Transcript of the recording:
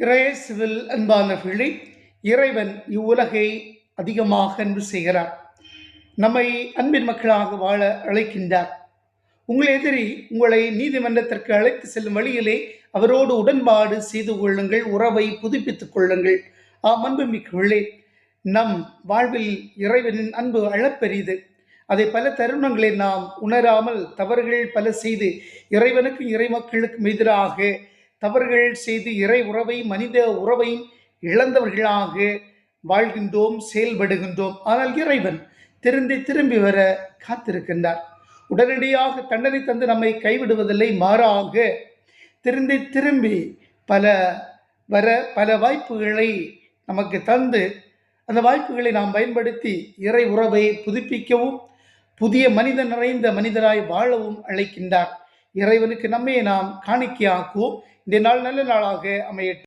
இறையேசுவில் அன்பானவர்களே, இறைவன் இவ்வுலகை அதிகமாக அன்பு செய்கிறார். நம்மை அன்பின் மக்களாக வாழ அழைக்கின்றார். உங்கள் எதிரி உங்களை நீதிமன்றத்திற்கு அழைத்து செல்லும் வழியிலே அவரோடு உடன்பாடு செய்து கொள்ளுங்கள், உறவை புதுப்பித்துக் கொள்ளுங்கள். அன்புமிக்கவர்களே, நம் வாழ்வில் இறைவனின் அன்பு அளப்பெரிது. அதை பல தருணங்களில் நாம் உணராமல் தவறுகள் பல செய்து இறைவனுக்கும் இறைமக்களுக்கும் எதிராக தவறுகள் செய்து இறை உறவை மனித உறவை இழந்தவர்களாக வாழ்கின்றோம், செயல்படுகின்றோம். ஆனால் இறைவன் திரும்பி வர காத்திருக்கின்றார். உடனடியாக தண்டனை தந்து நம்மை கைவிடுவதில்லை, மாறாக திரும்பி பல வாய்ப்புகளை நமக்கு தந்து அந்த வாய்ப்புகளை நாம் பயன்படுத்தி இறை உறவை புதுப்பிக்கவும் புதிய மனிதன் நிறைந்த மனிதராய் வாழவும் அழைக்கின்றார். இறைவனுக்கு நம்மை நாம் காணிக்கையாக்குவோம். இந்த நாள் நல்ல நாளாக அமையட்டும்.